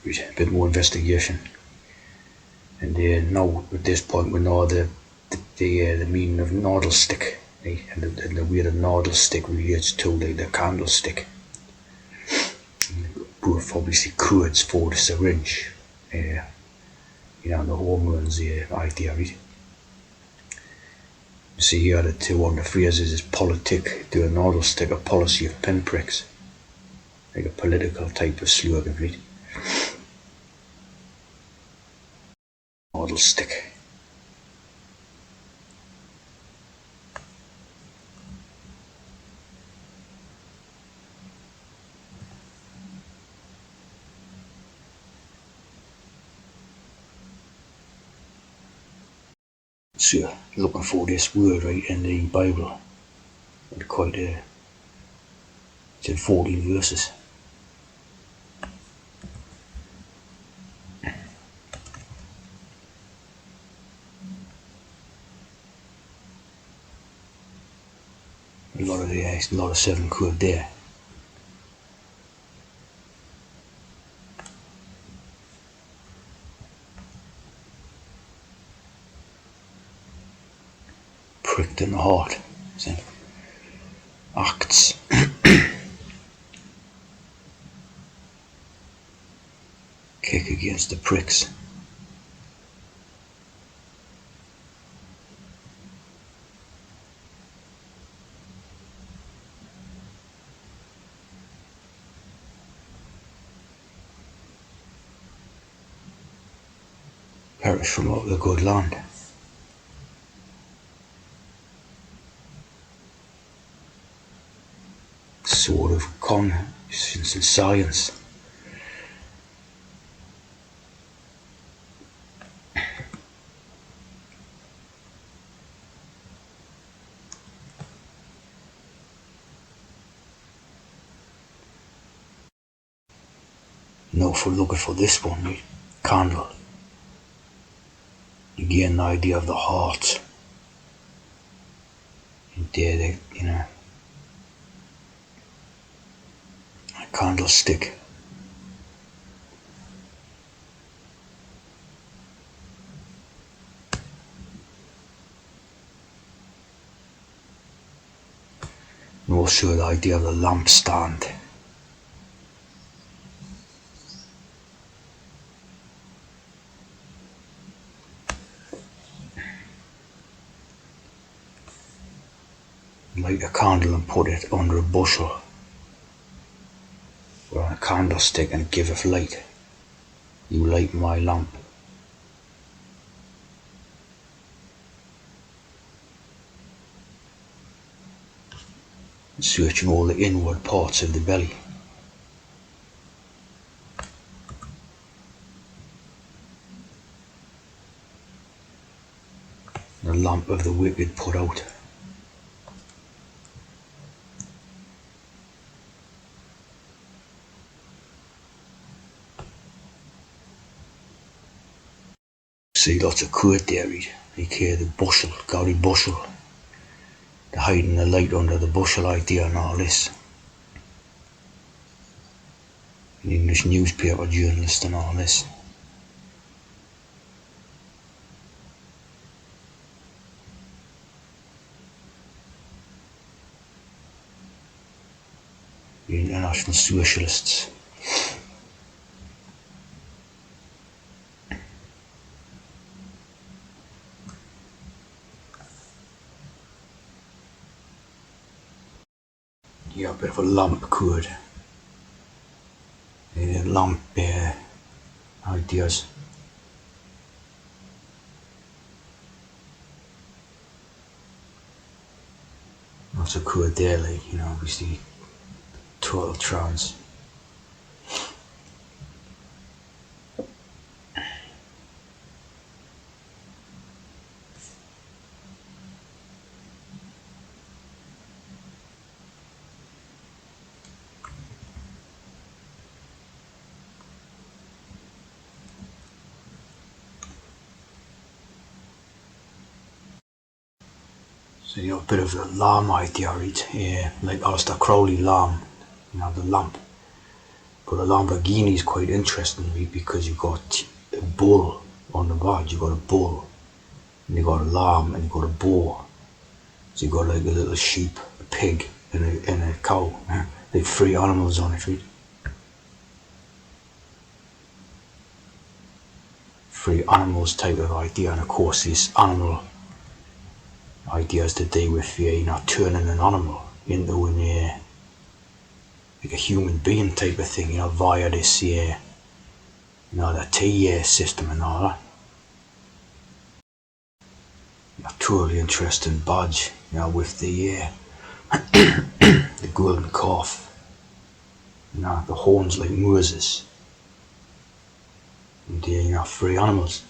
A bit more investigation. And now at this point we know the meaning of Candlestick, right? And the way the Candlestick relates to the candlestick. Both obviously codes for the syringe. The hormones idea, right? You see here the two on the phrases is politic, do a Candlestick, a policy of pinpricks. Like a political type of slogan, right? Candlestick. So looking for this word right in the Bible. It's quite it's in 14 verses. A lot of 7 quid there. Pricked in the heart. See? Acts. Kick against the pricks. Perish from out the good land. Sort of conscience and science. Now for looking for this one, right? Candle. Again, the idea of the heart. And there, a candlestick. And also the idea of the lampstand. Light a candle and put it under a bushel or on a candlestick and giveth light. You light my lamp. Searching all the inward parts of the belly. The lamp of the wicked put out. See lots of quote there, right? Like here the bushel, Gary bushel. The hiding the light under the bushel idea and all this. An English newspaper journalist and all this. The international socialists. Yeah, a bit of a lamp code. Lamp ideas. Lots of code there, like, obviously total trance. So a bit of a lamb idea, right? Like Alistair Crowley lamb, the lamp. But a Lamborghini is quite interesting, right? Because you got a bull on the badge. You got a bull, and you got a lamb, and you got a boar. So you got like a little sheep, a pig, and a cow. Like three animals on it, right? Three animals type of idea, and of course this animal idea is to do with turning an animal into like a human being type of thing, via this the T system and all that. Truly interesting badge, with the golden calf, the horns like Moses, and three animals,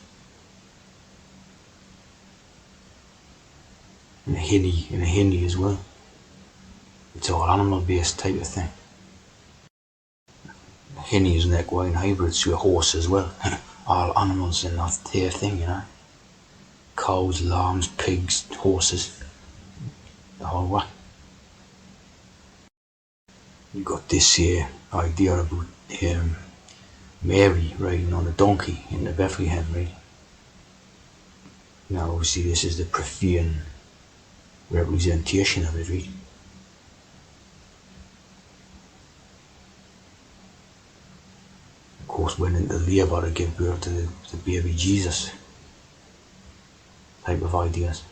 and a hinny as well. It's all animal based type of thing. The hinny is an equine hybrid to a horse as well. All animals in that their thing, cows, lambs, pigs, horses, the whole lot. You got this idea about Mary riding on a donkey in the Bethlehem, right? Now, obviously, this is the Prothean representation of it, right? Of course, went into labour to give birth to the baby Jesus type of ideas.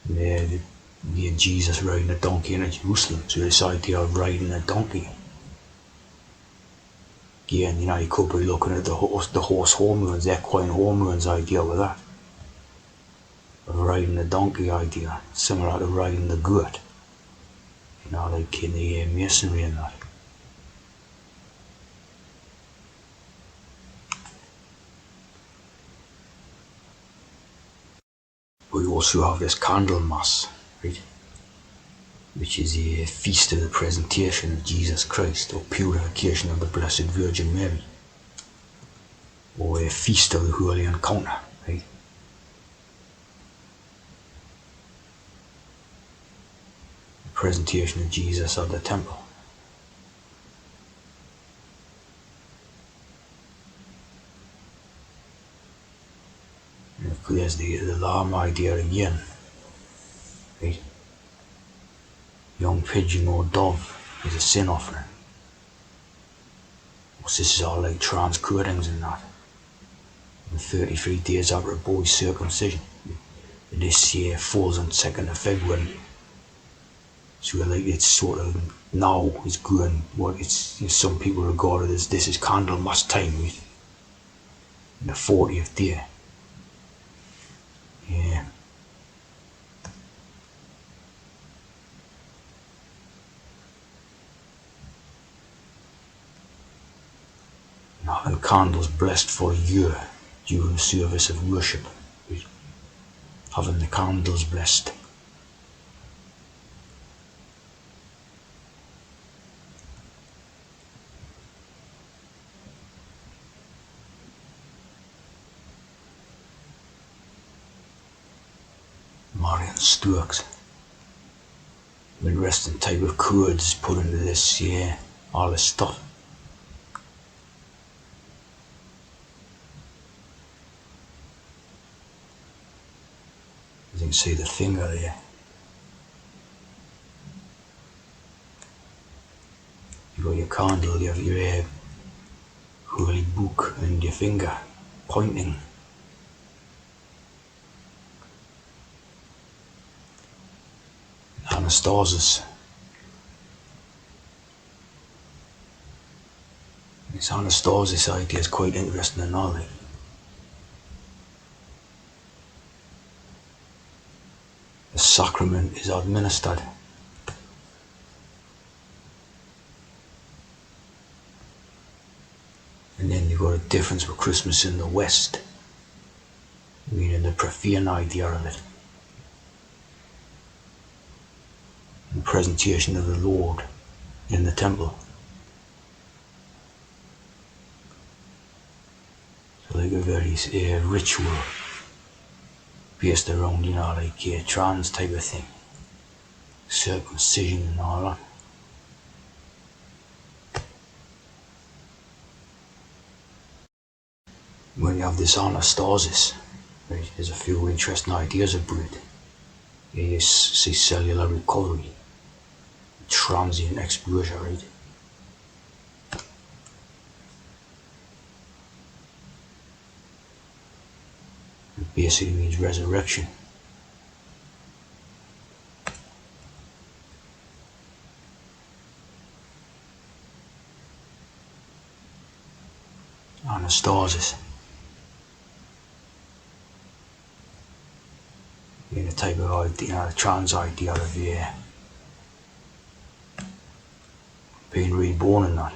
And Jesus riding a donkey in Jerusalem, so this idea of riding a donkey. Again, you could be looking at the horse hormones, equine hormones idea with that. Of riding a donkey idea, similar to riding the goat. Like in the masonry and that. We also have this Candlemas, right? Which is a feast of the presentation of Jesus Christ, or purification of the Blessed Virgin Mary, or a feast of the Holy Encounter, right? The presentation of Jesus at the temple. There's the lamb idea again, right? Young pigeon or dove is a sin offering. This is all like trans coatings and that. And 33 days after a boy's circumcision. This year falls on 2nd of February. So like it's sort of now it's going what it's some people regard it as this is Candlemas time, right? The 40th day. Yeah. Having candles blessed for a year during the service of worship. Having the candles blessed. Marion Stokes. Interesting type of codes put into this, all this stuff. You can see the finger there. You got your candle, you have your holy book and your finger pointing. Anastasis. This anastasis idea is quite interesting and all. The sacrament is administered. And then you've got a difference with Christmas in the West, meaning the Prothean idea of it. The presentation of the Lord in the temple. So like a very ritual based around, like a trans type of thing. Circumcision and all that. when you have this anastasis, right, there's a few interesting ideas about it. You see cellular recovery, transient exposure, right? It basically means resurrection. Anastasis. Being a type of idea, a trans idea of being reborn in that.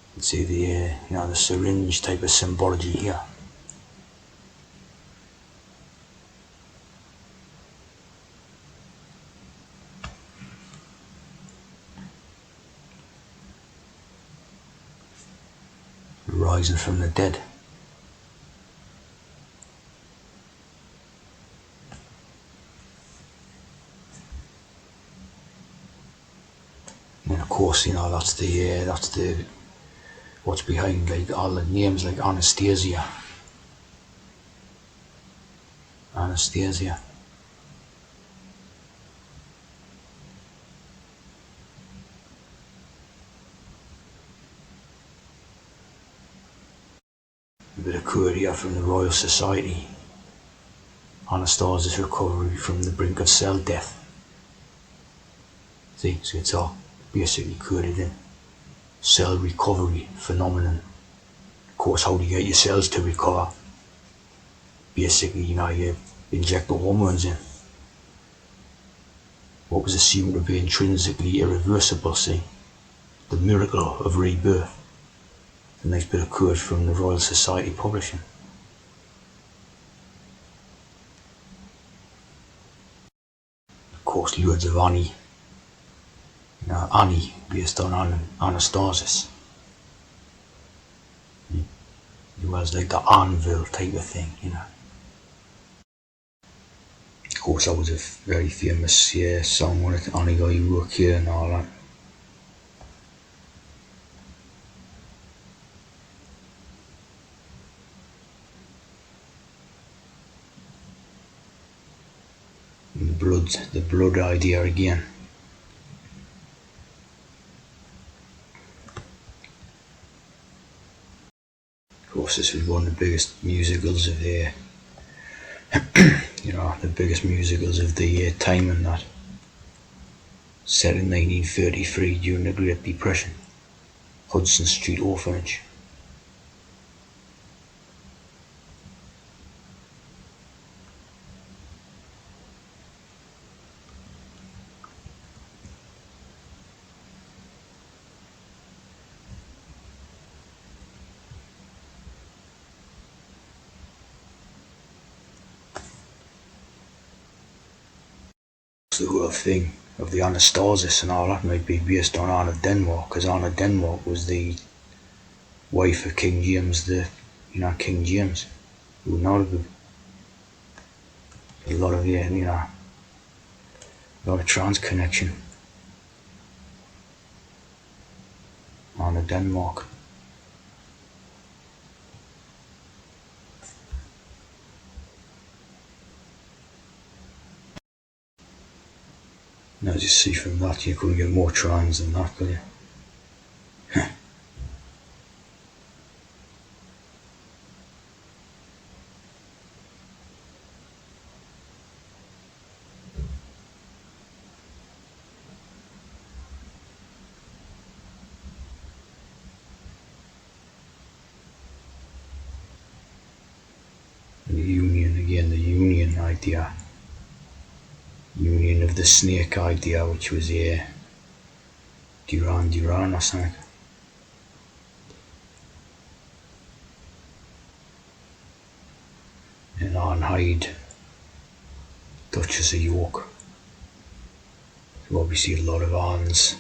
You can see the syringe type of symbology here. Rising from the dead. And of course, that's the what's behind like all the names like Anastasia. Anastasia. A bit of quote here from the Royal Society. Anastasia's recovery from the brink of cell death. See, so it's all basically quoted in. Cell recovery phenomenon. Of course, how do you get your cells to recover? Basically, you inject the hormones in. What was assumed to be intrinsically irreversible, see? The miracle of rebirth. A nice bit of quote from the Royal Society publishing. Of course, loads of Annie. Annie, based on Anastasis. It was like the anvil type of thing, Of course, that was a very famous song on it, Annie Got You Work Here and all that. The blood idea again. Of course, this was one of the biggest musicals of the biggest musicals of the time and that. Set in 1933 during the Great Depression. Hudson Street Orphanage. The whole thing of the anastasis and all that might be based on Anna Denmark, because Anna Denmark was the wife of King James, King James, who know a lot of a lot of trans connection. Anna Denmark. Now, as you see from that, you couldn't get more trans than that, could you? The union idea. Union of the snake idea, which was Duran or something. And Anne Hyde, Duchess of York. So obviously a lot of Annes